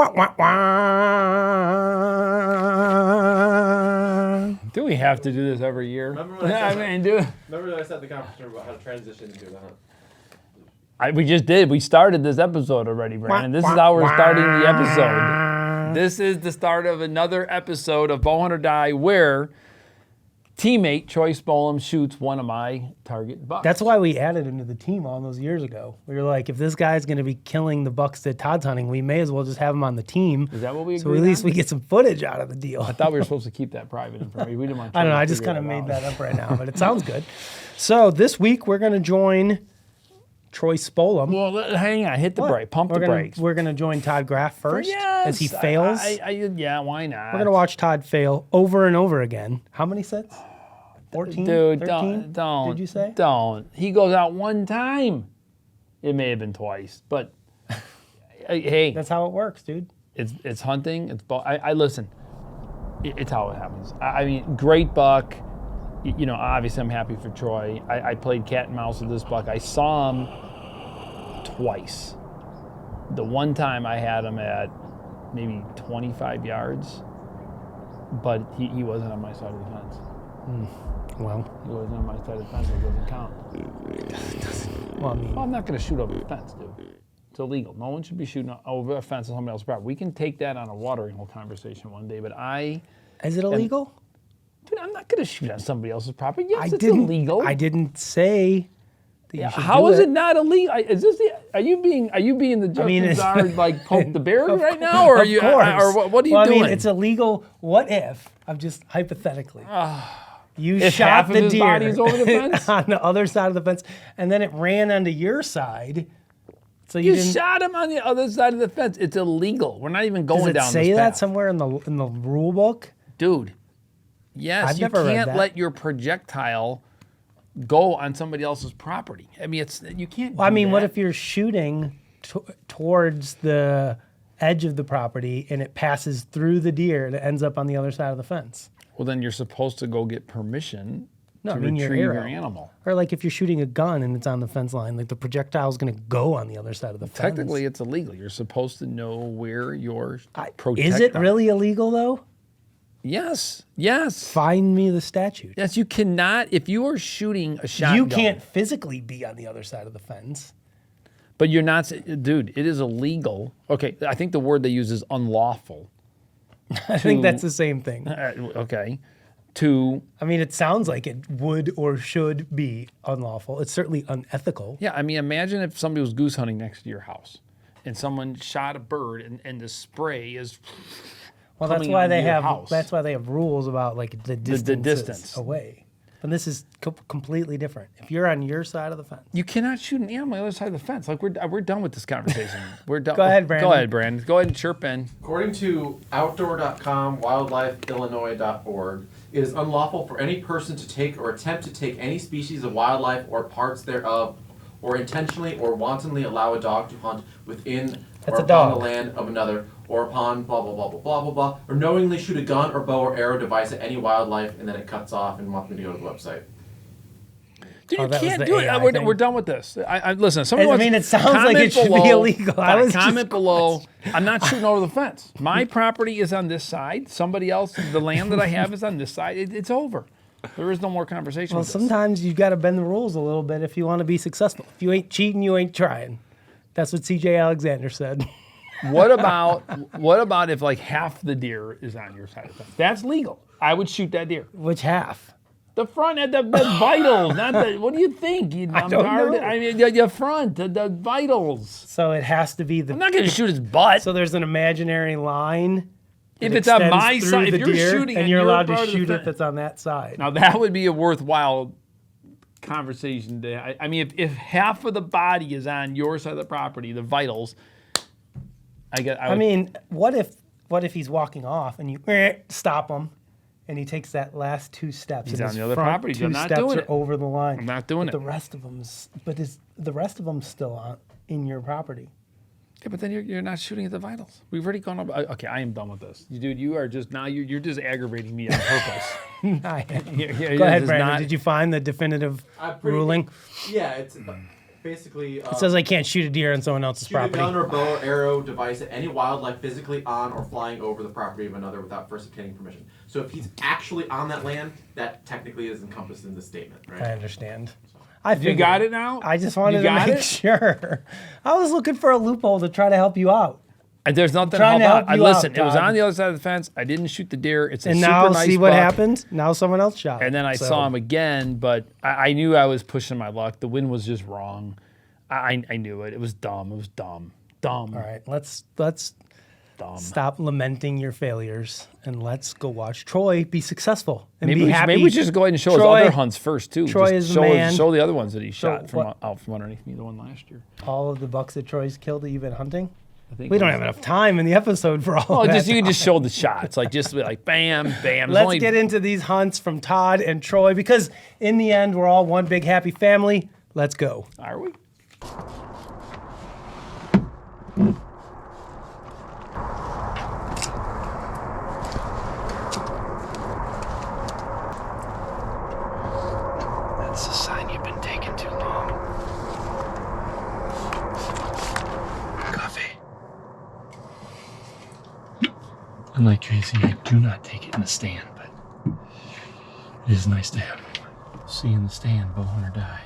Wah, wah, wah. Do we have to do this every year? Remember when I said the conversation about how to transition into the hunt? We just did. We started this episode already, Brandon. This is how we're starting the episode. This is the start of another episode of Bowhunt or Die, where teammate Troy Spolam shoots one of my target bucks. That's why we added him to the team all those years ago. We were like, if this guy's going to be killing the bucks that Todd's hunting, we may as well just have him on the team. Is that what we agreed So at least on? we get some footage out of the deal. I thought we were supposed to keep that private information. We didn't want. I don't know. I just kind of made that up right now, but it sounds good. So this week we're going to join Troy Spolam. Well, hang on. Hit the brake. Pump the brakes. We're going to join Todd Graff first Yes, as he fails. Yeah, why not? We're going to watch Todd fail over and over again. How many sets? 14? Dude, 13? don't. Did you say? Don't. He goes out one time. It may have been twice, but hey, That's how it works, dude. it's hunting. I listen. It's how it happens. I mean, great buck. You know, obviously I'm happy for Troy. I played cat and mouse with this buck. I saw him twice. The one time I had him at maybe 25 yards, but he wasn't on my side of the fence. Well, He wasn't on my side of the fence. It doesn't count. I mean, Well, I'm not going to shoot over the fence, dude. It's illegal. No one should be shooting over a fence on somebody else's property. We can take that on a watering hole conversation one day, but is it illegal? dude, I'm not going to shoot on somebody else's property. Yes, it's illegal. I didn't say that you should How do is it not illegal? Is this the? Are you being the Justin Zard like poke the bear right now, or are you? Or what are you doing? I mean, it's illegal. What if? I'm just hypothetically. You if shot half the of his deer body's over the fence? on the other side of the fence, and then it ran onto your side. So you You didn't. shot him on the other side of the fence. It's illegal. We're not even going Does it down say this that path. somewhere in the rule book? Dude, yes, I've you never read can't that. let your projectile go on somebody else's property. I mean, you can't. Well, I do mean, what that. if you're shooting towards the edge of the property and it passes through the deer and it ends up on the other side of the fence? Well, then you're supposed to go get permission No, to I mean your retrieve arrow. your animal. Or like if you're shooting a gun and it's on the fence line, like the projectile's going to go on the other side of the fence. Technically, it's illegal. You're supposed to know where your projectile. Is it really illegal though? Yes. Yes. Find me the statute. Yes. You cannot. If you are shooting a shotgun, You can't physically be on the other side of the fence. But you're not, dude. It is illegal. Okay. I think the word they use is unlawful. I think that's the same thing. Okay. To I mean, it sounds like it would or should be unlawful. It's certainly unethical. yeah. I mean, imagine if somebody was goose hunting next to your house, and someone shot a bird, and the spray is. Well, that's coming why onto they your have house. that's why they have rules about like the distance distance. away. And this is completely different. If you're on your side of the fence, You cannot shoot an animal on the other side of the fence. Like we're done with this conversation. We're done. Go ahead, Brandon. Go ahead, Brandon. Go ahead and chirp in. According to outdoor.com, wildlifeillinois.org, it is unlawful for any person to take or attempt to take any species of wildlife or parts thereof, or intentionally or wantonly allow a dog to hunt within That's or a upon dog. the land of another, or upon blah blah blah blah blah blah blah, or knowingly shoot a gun or bow or arrow device at any wildlife, and then it cuts off and wants me to go to the website. Dude, Oh, you that was can't the do it. AI We're thing. done with this. I listen. Somebody I wants, mean, it sounds like comment it should be below- illegal. I was comment just- below. I'm not shooting over the fence. My property is on this side. Somebody else, the land that I have is on this side. It's over. There is no more conversation. well, with this. sometimes you got to bend the rules a little bit if you want to be successful. If you ain't cheating, you ain't trying. That's what C.J. Alexander said. What about if like half the deer is on your side of the fence? That's legal. I would shoot that deer. Which half? The front and the vitals, not the. What do you think? I don't know. I mean, the front, the vitals. So it has to be the. I'm not going to shoot his butt. So there's an imaginary line. If that it's on extends my through side, the if you're deer, shooting and on you're your allowed to part of the shoot it fence. that's on that side. Now that would be a worthwhile conversation. I mean, if half of the body is on your side of the property, the vitals. I mean, what if he's walking off and you stop him, and he takes that last two steps? He's and on his the other front property. Two I'm not steps doing are it. over the line. I'm not doing but it. The rest of them, is the rest of them still in your property? Yeah, but then you're not shooting at the vitals. We've already gone over. Okay, I am done with this, dude. You are just now. You're just aggravating me on purpose. I am. You're Go ahead, just Brandon. not- Did you find the definitive I'm pretty- ruling? Yeah, it's basically. It says I can't shoot a deer on someone else's shoot a property. gun or bow or arrow device at any wildlife physically on or flying over the property of another without first obtaining permission. So if he's actually on that land, that technically is encompassed in the statement, right? I understand. You got it now? I just wanted You to got make it? sure. I was looking for a loophole to try to help you out. And there's nothing to trying help to out. help you Listen, out, it was Todd. on the other side of the fence. I didn't shoot the deer. It's a And super now nice see what buck. happened? Now someone else shot. And then I So, saw him again, but I knew I was pushing my luck. The wind was just wrong. I knew it. It was dumb. It was dumb. Dumb. All right, let's Dumb. stop lamenting your failures and let's go watch Troy be successful and Maybe be we, happy. maybe we should just go ahead and show Troy- his other hunts first too. Troy Just is the man. show the other ones that he shot from what- out from underneath me. The one last year. all of the bucks that Troy's killed that you've been hunting. I think. We don't have enough time in the episode for all Oh, of that. just you can just show the shots, like just be like bam, bam. There's Let's only- get into these hunts from Todd and Troy because in the end, we're all one big happy family. Let's go. Are we? That's a sign you've been taking too long. Coffee. Unlike Tracy, I do not take it in the stand, but it is nice to have see in the stand, bowhunt or die.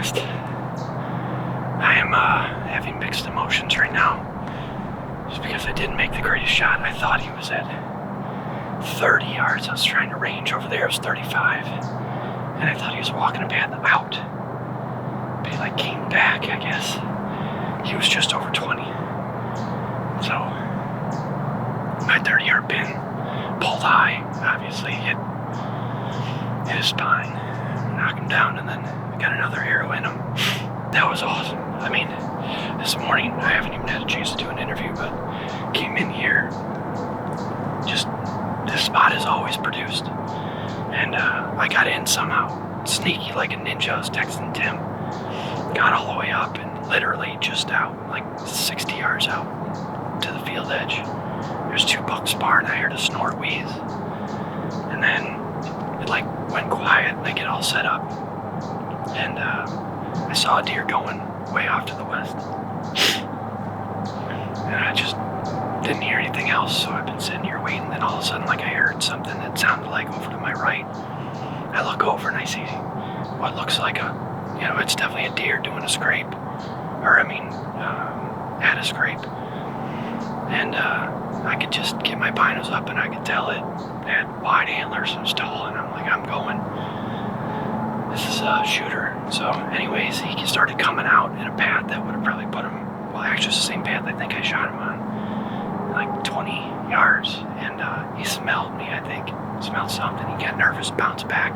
honest. I am having mixed emotions right now. Just because I didn't make the greatest shot. I thought he was at 30 yards. I was trying to range over there. It was 35. And I thought he was walking a path out. But he like came back, I guess. He was just over 20. So my 30-yard pin pulled high, obviously hit his spine, knock him down, and then I got another arrow in him. That was awesome. I mean, this morning I haven't even had a chance to do an interview, but came in here. Just this spot is always produced, and I got in somehow, sneaky like a ninja. I was texting Tim, got all the way up and literally just out, like 60 yards out to the field edge. There's 2 bucks sparring. I heard a snort wheeze, and then it like went quiet. They get all set up, and I saw a deer going way off to the west, and I just didn't hear anything else. So I've been sitting here waiting. Then all of a sudden, like I heard something that sounded like over to my right. I look over and I see what looks like it's definitely a deer doing a scrape, at a scrape, and I could just get my binos up and I could tell it had wide antlers. It was tall, and I'm like, I'm going. This is a shooter. So anyways, he started coming out in a path that would have probably put him, well, actually it's the same path I think I shot him on, like 20 yards, and he smelled me, I think. Smelled something. He got nervous, bounced back,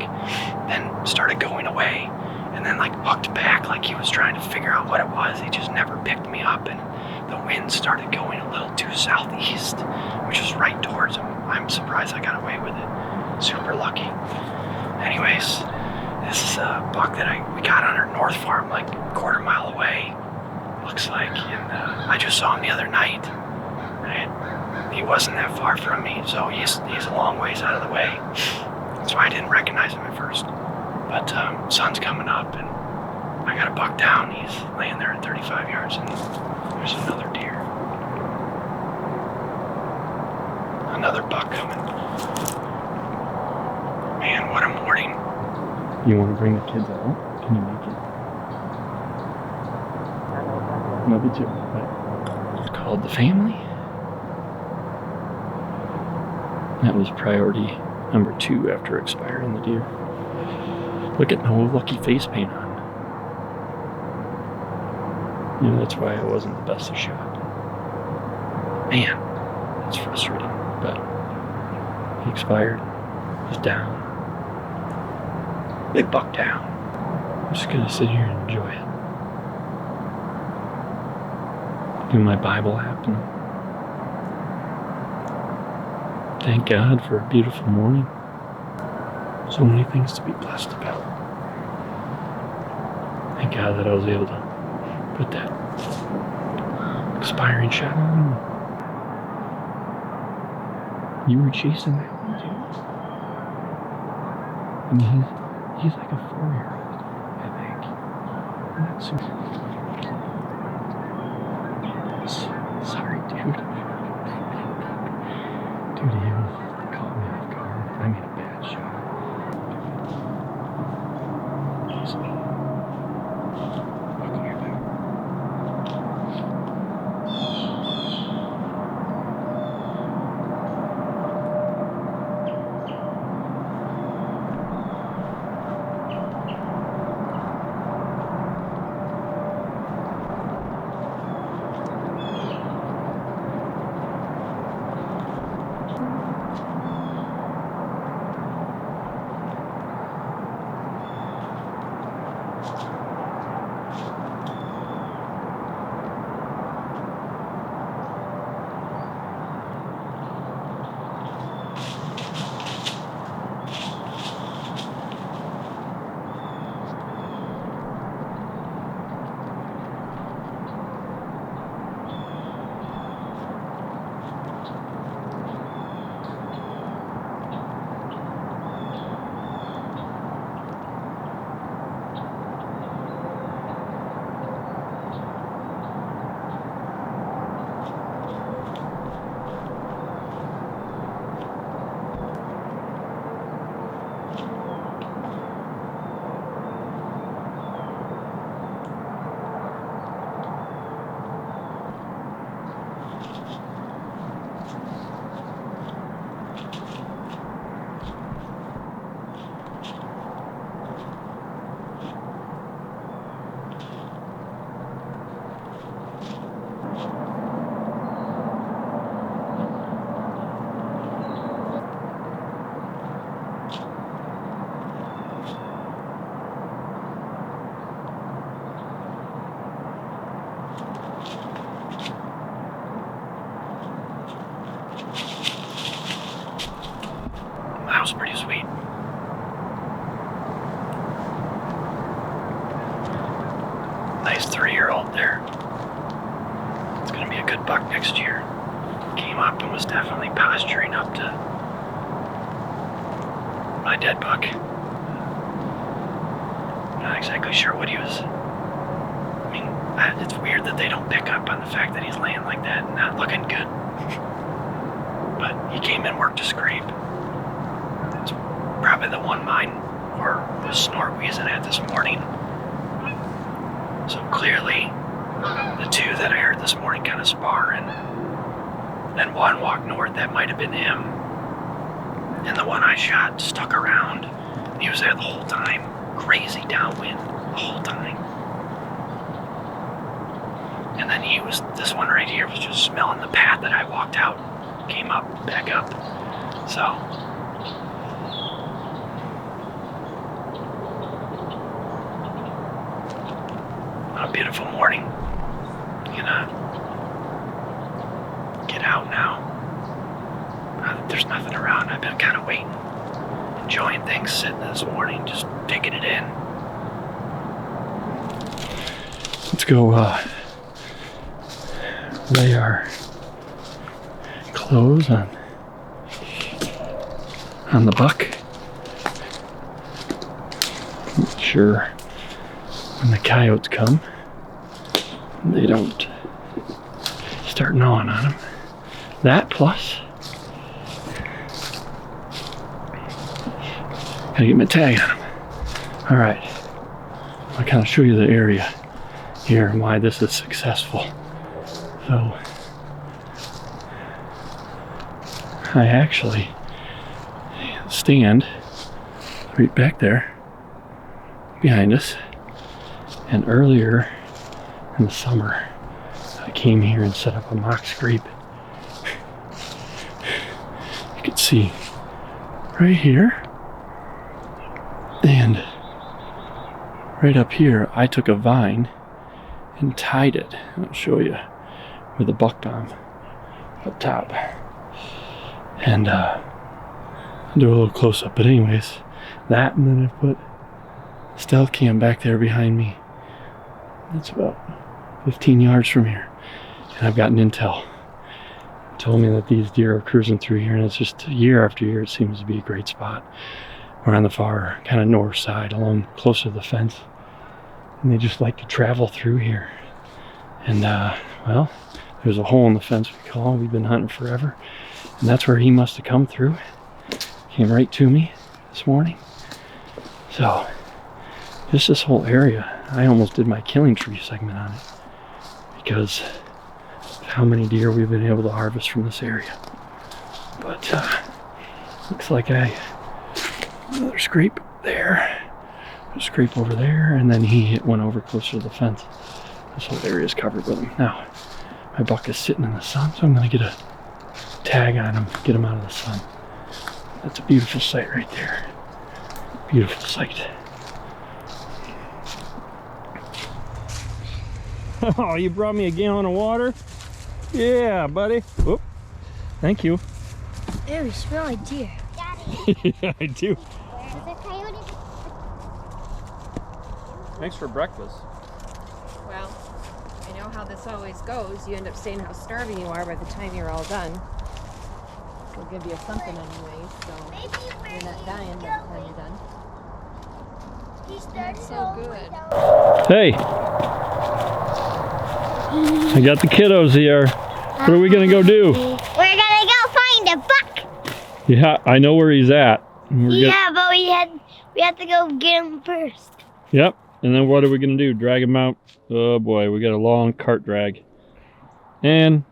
then started going away, and then like hooked back like he was trying to figure out what it was. He just never picked me up, and the wind started going a little too southeast, which was right towards him. I'm surprised I got away with it. Super lucky. Anyways, this is a buck that we got on our north farm, like a quarter mile away, looks like, and I just saw him the other night. He wasn't that far from me, so he's a long ways out of the way. So I didn't recognize him at first. But sun's coming up, and I got a buck down. He's laying there at 35 yards, and there's another deer. Another buck coming. Man, what a morning. You want to bring the kids out? Can you make it? Love you too. Bye. It's called The Family. That was priority number 2 after expiring the deer. Look at no lucky face paint on. That's why I wasn't the best of shot. Man, that's frustrating. But he expired. He's down. Big buck down. I'm just gonna sit here and enjoy it. Do my Bible app and thank God for a beautiful morning. So many things to be blessed about. Thank God that I was able to put that expiring shot on. You were chasing that one too. I mean, he's like a 4-year-old, I think. That's sorry, dude. Dude, you caught me off guard. I made a bad shot. Buckle your back. up and was definitely posturing up to my dead buck. Not exactly sure what he was. I mean, it's weird that they don't pick up on the fact that he's laying like that and not looking good. But he came and worked a scrape. It's probably the one mine or was snort wheezing at this morning. So clearly, the two that I heard this morning kind of sparring, and one walked north, that might have been him. And the one I shot stuck around. He was there the whole time, crazy downwind the whole time. And then this one right here was just smelling the path that I walked out, came up, back up. So, a beautiful morning. Gonna get out now. There's nothing around. I've been kind of waiting, enjoying things, sitting this morning, just taking it in. Let's go lay our clothes on the buck. Make sure when the coyotes come, they don't start gnawing on them. That plus, gotta get my tag on them. All right, I'll kind of show you the area here and why this is successful. So, I actually stand right back there behind us, and earlier in the summer I came here and set up a mock scrape. You can see right here and right up here I took a vine and tied it. I'll show you with a buck bomb up top, and I'll do a little close up, but anyways, that, and then I put stealth cam back there behind me. That's about 15 yards from here, and I've gotten intel. It told me that these deer are cruising through here, and it's just year after year it seems to be a great spot. We're on the far kind of north side, along closer to the fence, and they just like to travel through here. And well, there's a hole in the fence we've been hunting forever, and that's where he must have come through. Came right to me this morning. So just this whole area, I almost did my killing tree segment on it because of how many deer we've been able to harvest from this area. But looks like another scrape there, a scrape over there, and then he hit one over closer to the fence. This whole area is covered with them. Now, my buck is sitting in the sun, so I'm gonna get a tag on him, get him out of the sun. That's a beautiful sight right there. Beautiful sight. Oh, you brought me a gallon of water? Yeah, buddy. Whoop. Thank you. Ew, you smell like deer. Daddy. Yeah, I do. Where's the coyote? Thanks for breakfast. Well, I know how this always goes. You end up saying how starving you are by the time you're all done. We'll give you something anyway, so you're not dying by the time you're done. That's so good. Hey. I got the kiddos here. What are we gonna go do? We're gonna go find a buck. Yeah, I know where he's at. Yeah, but we have to go get him first. Yep. And then what are we gonna do? Drag him out? Oh boy, we got a long cart drag. And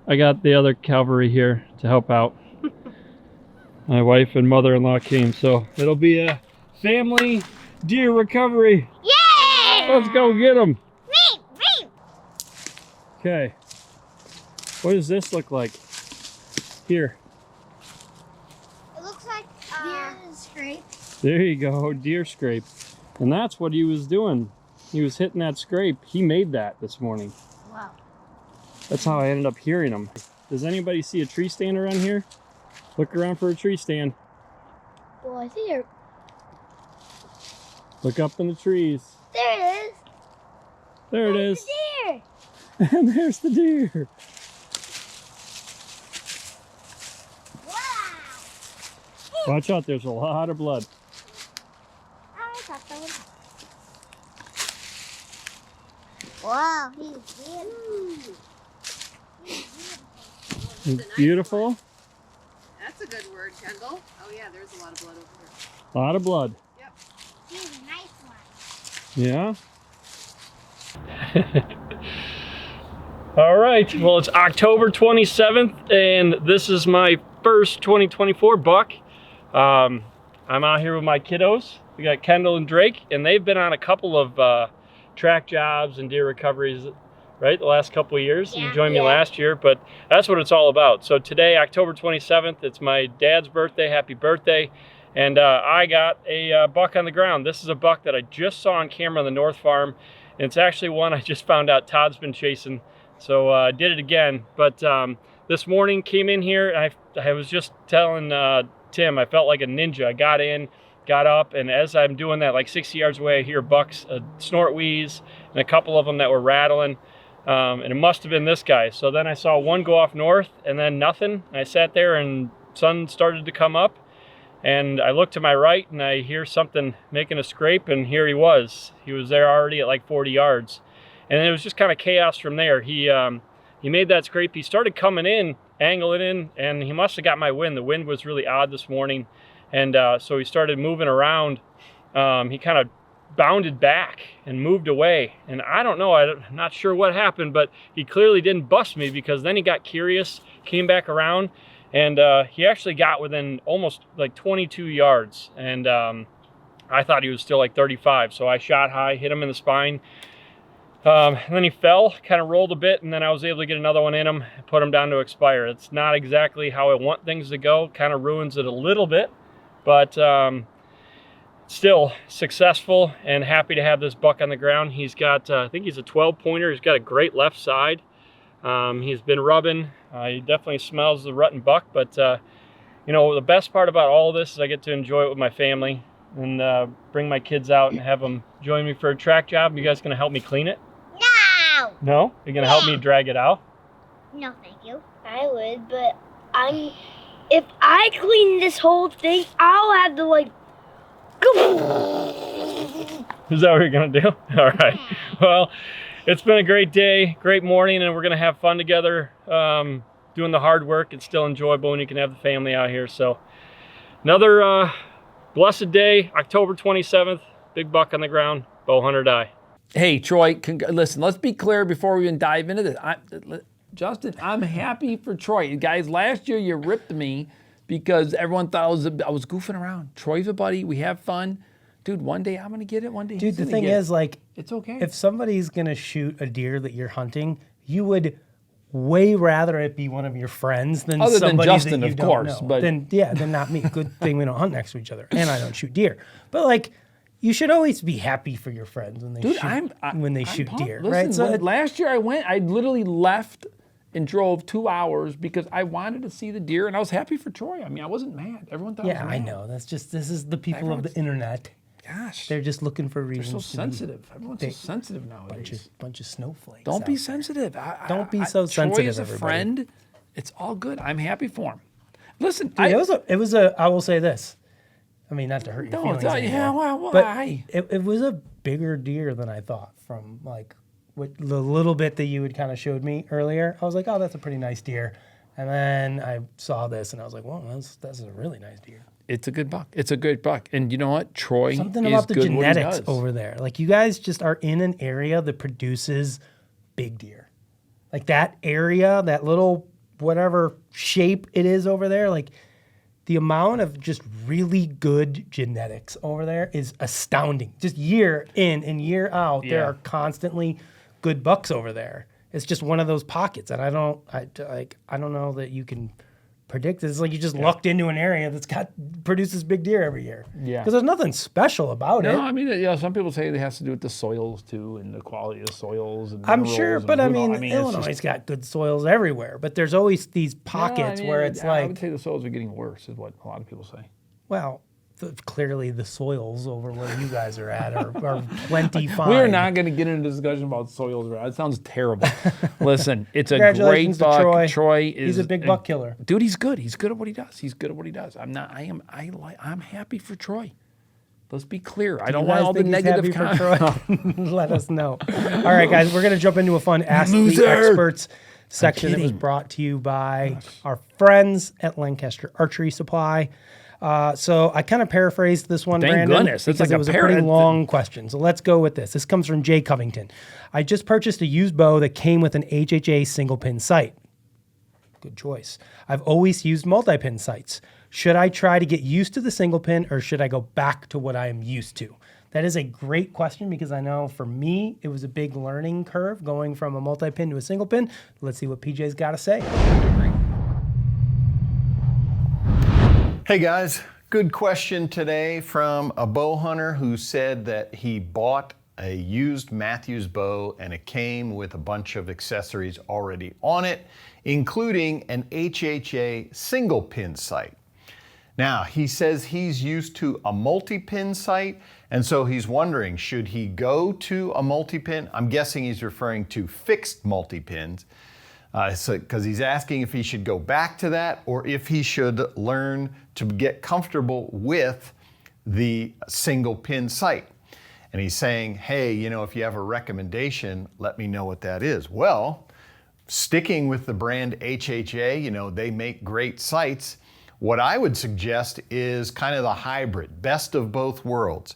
I got the other cavalry here to help out. My wife and mother-in-law came, so it'll be a family deer recovery. Yeah! Let's go get them. Me! Okay. What does this look like? Here. It looks like deer scrape. There you go, deer scrape. And that's what he was doing. He was hitting that scrape. He made that this morning. Wow. That's how I ended up hearing him. Does anybody see a tree stand around here? Look around for a tree stand. Well, I think there Look up in the trees. it is. There it There's is. the deer. And there's the deer. Watch out, there's a lot of blood. Wow, he's It's beautiful. That's a good word, Kendall. Oh yeah, there's a lot of blood over here. A lot of blood. Yep. He's a nice one. Yeah. All right. Well, it's October 27th, and this is my first 2024 buck. I'm out here with my kiddos. We got Kendall and Drake, and they've been on a couple of track jobs and deer recoveries, right, the last couple of years. Yeah, You joined me last year, but that's what it's all about. So today, October 27th, it's my dad's birthday. Happy birthday. And I got a buck on the ground. This is a buck that I just saw on camera on the North Farm. And it's actually one I just found out Todd's been chasing. So I did it again. But this morning came in here. I was just telling Tim, I felt like a ninja. I got in, got up, and as I'm doing that, like 60 yards away, I hear bucks snort wheeze and a couple of them that were rattling. And it must have been this guy. So then I saw one go off north and then nothing. I sat there and sun started to come up. And I look to my right and I hear something making a scrape, and here he was. He was there already at like 40 yards. And it was just kind of chaos from there. He made that scrape. He started coming in, angling in, and he must have got my wind. The wind was really odd this morning. And so he started moving around. He kind of bounded back and moved away. And I don't know, I'm not sure what happened, but he clearly didn't bust me, because then he got curious, came back around, and he actually got within almost like 22 yards. And I thought he was still like 35. So I shot high, hit him in the spine. And then he fell, kind of rolled a bit, and then I was able to get another one in him, put him down to expire. It's not exactly how I want things to go. Kind of ruins it a little bit, but still successful and happy to have this buck on the ground. He's got, I think he's a 12 pointer. He's got a great left side. He's been rubbing. He definitely smells the rut and buck, but you know, the best part about all this is I get to enjoy it with my family and bring my kids out and have them join me for a track job. You guys gonna help me clean it? No! No? You're gonna help me drag it out? No, thank you. I would, but if I clean this whole thing, I'll have to like go. Is that what you're gonna do? All right. Well, it's been a great day, great morning, and we're gonna have fun together doing the hard work. It's still enjoyable when you can have the family out here. So another blessed day, October 27th, big buck on the ground, bow hunter die. Hey, Troy, listen, let's be clear before we even dive into this. Justin, I'm happy for Troy. Guys, last year you ripped me because everyone thought I was goofing around. Troy's a buddy. We have fun. Dude, one day I'm going to get it. One day Dude, he's the gonna thing get is, it. like, It's okay. if somebody's going to shoot a deer that you're hunting, you would way rather it be one of your friends than Other than somebody Justin, that you of don't course, know. but- then not me. Good thing we don't hunt next to each other, and I don't shoot deer. But like, you should always be happy for your friends when they Dude, shoot I'm shoot pumped. deer, Listen, right? So last year I literally left and drove 2 hours because I wanted to see the deer, and I was happy for Troy. I mean, I wasn't mad. Everyone thought yeah, I was I mad. know. This is the people of the internet. Gosh, They're just looking for they're reasons. so to be sensitive. Everyone's so sensitive nowadays. bunch of snowflakes. Don't out be there. sensitive. Don't be so Troy sensitive, is a everybody. friend. It's all good. I'm happy for him. Listen, Dude, it was a. I will say this. I mean, not to hurt your No, feelings. yeah, anymore, well, but why? it was a bigger deer than I thought. From like what the little bit that you had kind of showed me earlier, I was like, oh, that's a pretty nice deer. And then I saw this, and I was like, well, that's a really nice deer. It's a good buck. It's a great buck. And you know what? Troy Something is about the good what he genetics does. over there. Like, you guys just are in an area that produces big deer. Like that area, that little whatever shape it is over there, like the amount of just really good genetics over there is astounding. Just year in and year out, there Yeah. are constantly good bucks over there. It's just one of those pockets, and I don't know that you can predict. It's like you just lucked into an area that's produces big deer every year. Yeah. Because there's nothing special about it. No, I mean, yeah, some people say it has to do with the soils too, and the quality of the soils. And I'm minerals sure, and but I who knows. mean, it's Illinois just- got good soils everywhere. But there's always these pockets No, I mean, where it's I would like, say the soils are getting worse, is what a lot of people say. well, clearly the soils over where you guys are at are plenty fine. We're not going to get into a discussion about soils. That sounds terrible. Listen, it's a great Congratulations to buck. Troy. Is He's a big buck killer. Dude, he's good. He's good at what he does. I'm happy for Troy. Let's be clear. I don't want all the negative comments. Let us know. All right, guys, we're going to jump into a fun Ask the Experts section that was brought to you by our friends at Lancaster Archery Supply. So I kind of paraphrased this one, Thank Brandon, goodness. It's because like it was a pretty long question. So let's go with this. This comes from Jay Covington. I just purchased a used bow that came with an HHA single pin sight. Good choice. I've always used multi-pin sights. Should I try to get used to the single pin, or should I go back to what I am used to? That is a great question, because I know for me, it was a big learning curve going from a multi-pin to a single pin. Let's see what PJ's got to say. Hey guys, good question today from a bow hunter who said that he bought a used Matthews bow and it came with a bunch of accessories already on it, including an HHA single pin sight. Now, he says he's used to a multi-pin sight, and so he's wondering, should he go to a multi-pin? I'm guessing he's referring to fixed multi-pins, because he's asking if he should go back to that or if he should learn to get comfortable with the single pin sight. And he's saying, hey, if you have a recommendation, let me know what that is. Well, sticking with the brand HHA, they make great sights. What I would suggest is kind of the hybrid, best of both worlds.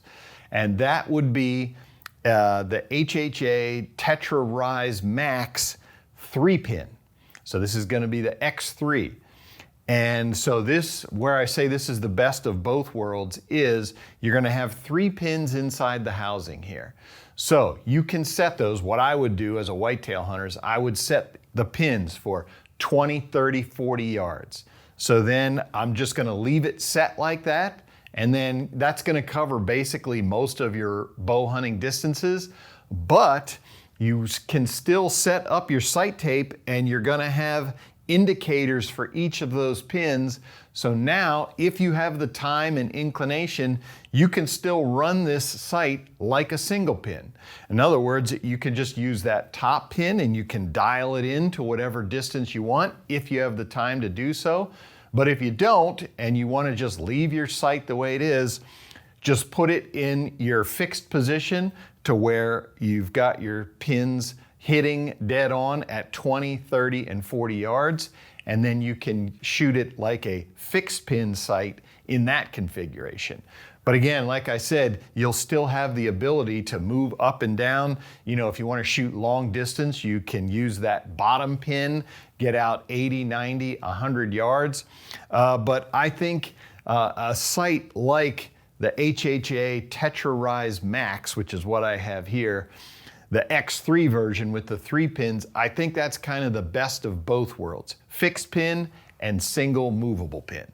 And that would be the HHA Tetra Rise Max 3-pin. So this is going to be the X3. And so this, where I say this is the best of both worlds, is you're going to have 3 pins inside the housing here. So you can set those. What I would do as a whitetail hunter is I would set the pins for 20, 30, 40 yards. So then I'm just going to leave it set like that, and then that's going to cover basically most of your bow hunting distances, but you can still set up your sight tape and you're going to have indicators for each of those pins. So now, if you have the time and inclination, you can still run this sight like a single pin. In other words, you can just use that top pin and you can dial it in to whatever distance you want if you have the time to do so. But if you don't, and you want to just leave your sight the way it is, just put it in your fixed position to where you've got your pins hitting dead on at 20, 30, and 40 yards, and then you can shoot it like a fixed pin sight in that configuration. But again, like I said, you'll still have the ability to move up and down. If you want to shoot long distance, you can use that bottom pin, get out 80, 90, 100 yards. But I think a sight like the HHA Tetra Rise Max, which is what I have here, the X3 version with the 3 pins, I think that's kind of the best of both worlds. Fixed pin and single movable pin.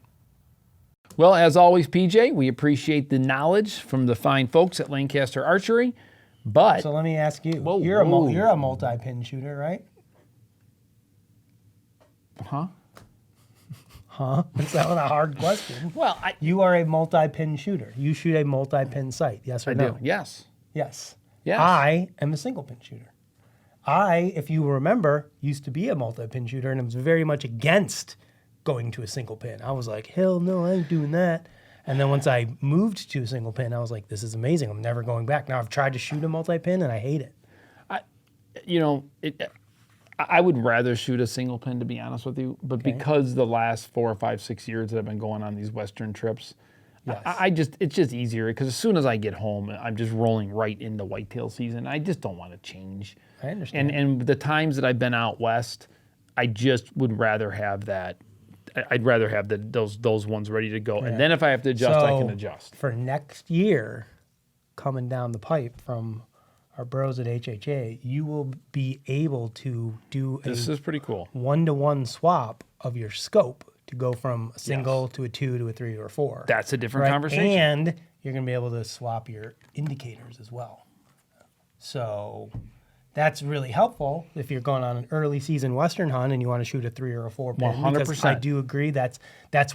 Well, as always, PJ, we appreciate the knowledge from the fine folks at Lancaster Archery. But so let me ask you, you're a multi-pin shooter, right? Huh? Is that a hard question? Well, you are a multi-pin shooter. You shoot a multi-pin sight, yes or no? I do, yes. Yes. Yes. I am a single pin shooter. I, if you remember, used to be a multi-pin shooter, and I was very much against going to a single pin. I was like, hell no, I ain't doing that. And then once I moved to a single pin, I was like, this is amazing. I'm never going back. Now I've tried to shoot a multi-pin and I hate it. I would rather shoot a single pin, to be honest with you, but because the last 4 or 5, 6 years that I've been going on these Western trips, yes. It's just easier, because as soon as I get home, I'm just rolling right into whitetail season. I just don't want to change. I understand. And the times that I've been out west, I just would rather have that. I'd rather have those ones ready to go. Yeah. And then if I have to adjust, I can adjust. For next year, coming down the pipe from our bros at HHA, you will be able to do this is pretty cool 1-to-1 swap of your scope to go from a single to a 2 to a 3 or a 4. That's a different conversation. And you're going to be able to swap your indicators as well. So That's really helpful if you're going on an early season Western hunt and you want to shoot a 3 or a 4 pin. 100%. Because I do agree that's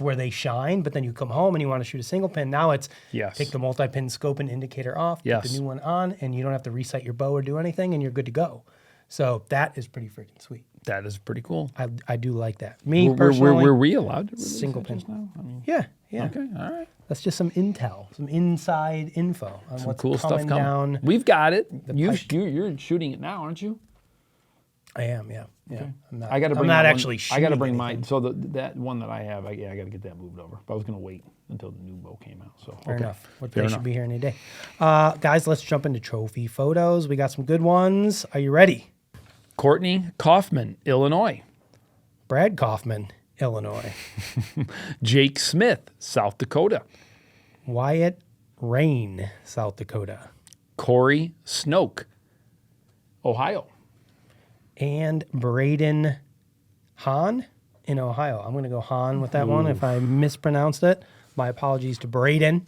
where they shine. But then you come home and you want to shoot a single pin. Now it's take the multi-pin scope and indicator off, put the new one on, and you don't have to reset your bow or do anything, and you're good to go. So that is pretty freaking sweet. That is pretty cool. I do like that. Me personally, were we allowed to release single it pin just now? I mean, yeah. Okay, all right. That's just some intel, some inside info on Some what's cool stuff coming coming. down. We've got it. You're shooting it now, aren't you? I am, yeah. Okay. I'm not, I got to bring. I'm not that actually one, shooting I got to bring anything. mine. So that one that I have, I got to get that moved over. But I was going to wait until the new bow came out. So Fair enough. Fair They enough. should be here any day. Guys, let's jump into trophy photos. We got some good ones. Are you ready? Courtney Kaufman, Illinois. Brad Kaufman, Illinois. Jake Smith, South Dakota. Wyatt Rain, South Dakota. Corey Snoke, Ohio. And Braden Hahn in Ohio. I'm going to go Hahn with that one. If I mispronounced it, my apologies to Braden.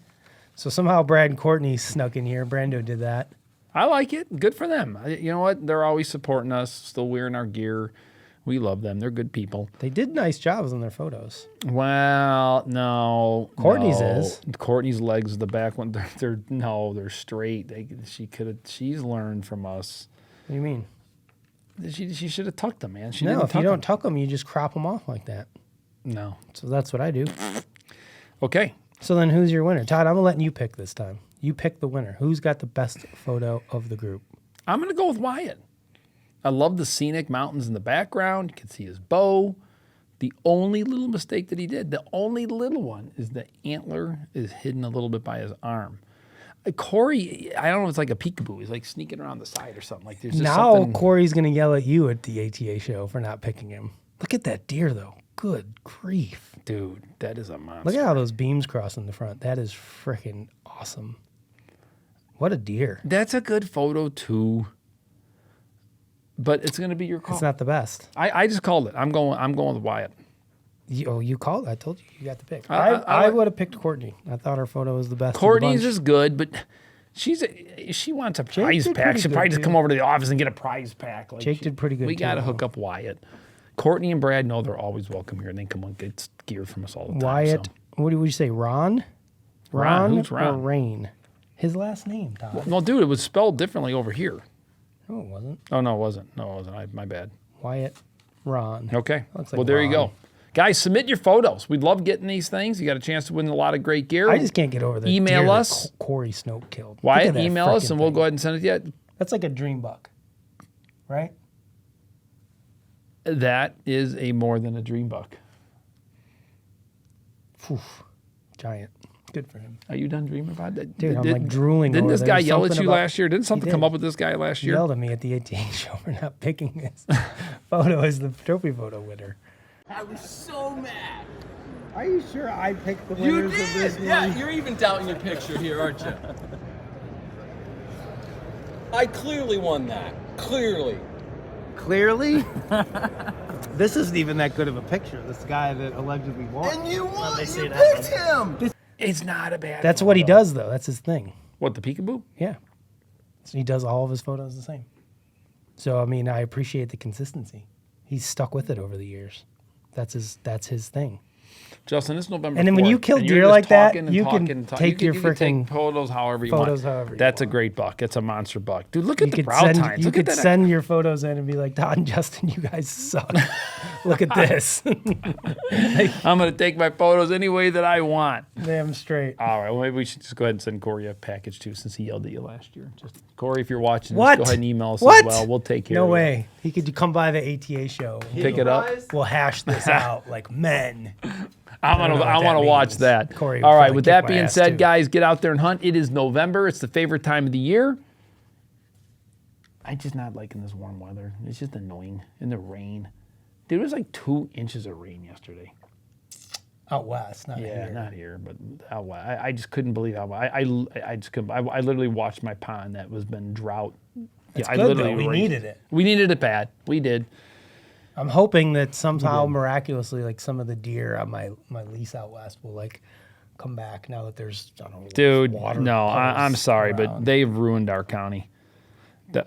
So somehow Brad and Courtney snuck in here. Brando did that. I like it. Good for them. You know what? They're always supporting us, still wearing our gear. We love them. They're good people. They did nice jobs on their photos. Well, no. Courtney's no. is. Courtney's legs, the back one, they're straight. She's learned from us. What do you mean? She should have tucked them, man. She No, didn't if you tuck don't them. tuck them, you just crop them off like that. No. So that's what I do. Okay. So then who's your winner? Todd, I'm letting you pick this time. You pick the winner. Who's got the best photo of the group? I'm going to go with Wyatt. I love the scenic mountains in the background. You can see his bow. The only little mistake that he did, the only little one, is the antler is hidden a little bit by his arm. Corey, I don't know if it's like a peekaboo. He's like sneaking around the side or something. Like there's just Now something. Corey's going to yell at you at the ATA show for not picking him. Look at that deer, though. Good grief. Dude, that is a monster. Look at how those beams cross in the front. That is freaking awesome. What a deer. That's a good photo too. But it's going to be your call. It's not the best. I just called it. I'm going with Wyatt. You called it. I told you. You got the pick. I I would have picked Courtney. I thought her photo was the best. of the Courtney's bunch. is good, but she wants a prize did pack. pretty She'll good, probably just too. come over to the office and get a prize pack. Like Jake did pretty good, We too, got to though. hook up Wyatt. Courtney and Brad know they're always welcome here, and they come and get gear from us all the time. Wyatt. So. What would you say? Ron? Ron? Who's or Ron? Rain? His last name, Todd. Well, dude, it was spelled differently over here. No, it wasn't. Oh, no, it wasn't. No, it wasn't. My bad. Wyatt Ron. Okay. Looks like Well, there you Ron. go. Guys, submit your photos. We'd love getting these things. You got a chance to win a lot of great gear. I just can't get over the Email deer that us. Corey Snoke killed. Look Wyatt, at that email us, frickin' and we'll thing. go ahead and send it to you. That's like a dream buck, right? That is a more than a dream buck. Phew. Giant. Good for him. Are you done dreaming about that? Dude, I'm like drooling Didn't over this there. guy There's yell at something you about- last year? Didn't something He come did. up with this guy last He year? yelled at me at the ATA show for not picking this photo as the trophy photo winner. I was so mad. Are you sure I picked the You winners of this did! Yeah, one? you're even doubting your picture here, aren't you? I clearly won that. Clearly. Clearly? This isn't even that good of a picture. This guy that allegedly won. And you won! they say You that. picked him! It's not a bad That's what he photo. does, though. That's his thing. What, the peekaboo? Yeah. So he does all of his photos the same. So, I mean, I appreciate the consistency. He's stuck with it over the years. That's his thing. Justin, it's November And then when 4th, you kill and you're deer just like that, talking and you talking can and take you your can take frickin' photos however you photos want. however you That's a want. great buck. It's a monster buck. Dude, look at You the could brow send, tines. you Look could at that. send your photos in and be like, Todd and Justin, you guys suck. Look at this. I'm going to take my photos any way that I want. Damn straight. All right, well, maybe we should just go ahead and send Corey a package too, since he yelled at you last year. Just Corey, if you're watching, What? Just go ahead and email us What? as well. We'll take care No of it. way. He could come by the ATA show. Pick it up. We'll hash this out like men. I don't know what want to that watch means. that. Corey would All right, probably with kick that my being ass, said, too. guys, get out there and hunt. It is November. It's the favorite time of the year. I'm just not liking this warm weather. It's just annoying. And the rain. Dude, it was like 2 inches of rain yesterday. Out west, not Yeah, here. not here, but out west. I just couldn't believe how I just couldn't. I literally watched my pond that was been drought. It's I good, literally though. We raised- needed it. We needed it bad. We did. I'm hoping that somehow miraculously, like some of the deer on my lease out west will like come back now that there's, I don't know, Dude, water no, I'm puddles sorry, around. but they've ruined our county.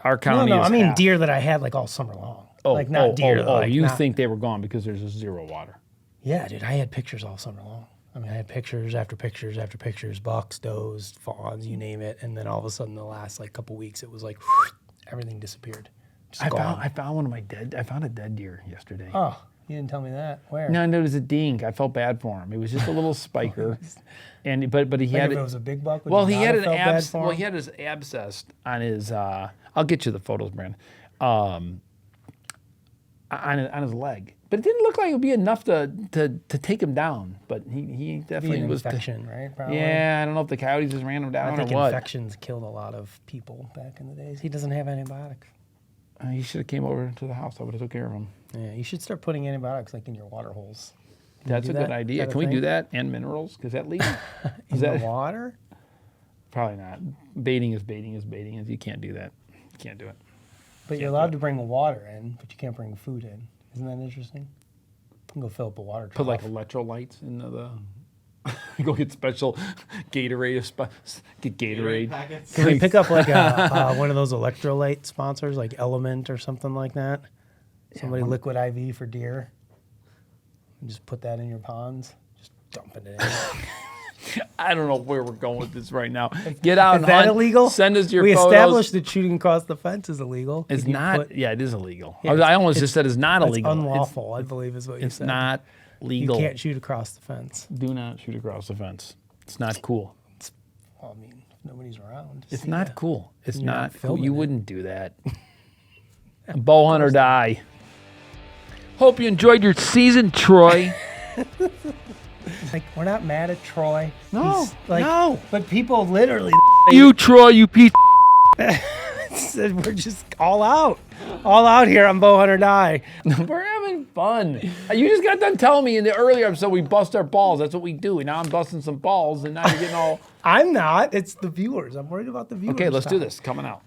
Our No, colony is I mean half. deer that I had like all summer long. Like not deer. like you not- think they were gone because there's just zero water. Yeah, dude, I had pictures all summer long. I mean, I had pictures after pictures after pictures, bucks, does, fawns, you name it. And then all of a sudden, the last like couple weeks, it was like everything disappeared. Just gone. I found I found a dead deer yesterday. Oh, you didn't tell me that. Where? No, it was a dink. I felt bad for him. It was just a little spiker, and but he Like had if it was a big buck. Would well, you he not had have an felt bad abs. for Well, him? he had his abscess on his. I'll get you the photos, Brandon. On his leg, but it didn't look like it would be enough to take him down. But he Be definitely an was. infection, right? Probably. Yeah, I don't know if the coyotes just ran him I down think or what. infections killed a lot of people back in the days. He doesn't have antibiotics. He should have came over to the house. I would have took care of him. Yeah, you should start putting antibiotics like in your water holes. Can you That's do a good that? idea. Is that Can a we do thing? that? And minerals? Because that leaks. In that the water? probably not? Baiting is baiting is baiting. Is you can't do that. You can't do it. But you're allowed to bring the water in, but you can't bring the food in. Isn't that interesting? You can go fill up a water trough. Put like electrolytes in the go get special Gatorade. Get Gatorade. packets. Can we pick up like a one of those electrolyte sponsors, like Element or something like that? Somebody liquid IV for deer. And just put that in your ponds. Just dumping it in. I don't know where we're going with this right now. Get out Is and that hunt. illegal? Send us your we photos. established that shooting across the fence is illegal. It's Can you not. put- Yeah, it is illegal. Yeah, I almost just said it's not It's illegal. unlawful, I believe is what you It's said. not You legal. can't shoot across the fence. Do not shoot across the fence. It's not cool. Well, I mean, if nobody's around. It's see not ya. cool. It's You're not not cool. filming You it. wouldn't do that. Bowhunt or die. Hope you enjoyed your season, Troy. Like, we're not mad at Troy. No, He's, like, no. But people literally You, Troy, you piece. said we're just all out here on Bowhunt or Die. We're having fun. You just got done telling me in the earlier episode we bust our balls. That's what we do. And now I'm busting some balls, and now you're getting all. I'm not. It's the viewers. I'm worried about the viewers. Okay, let's do Tom. this. Coming out.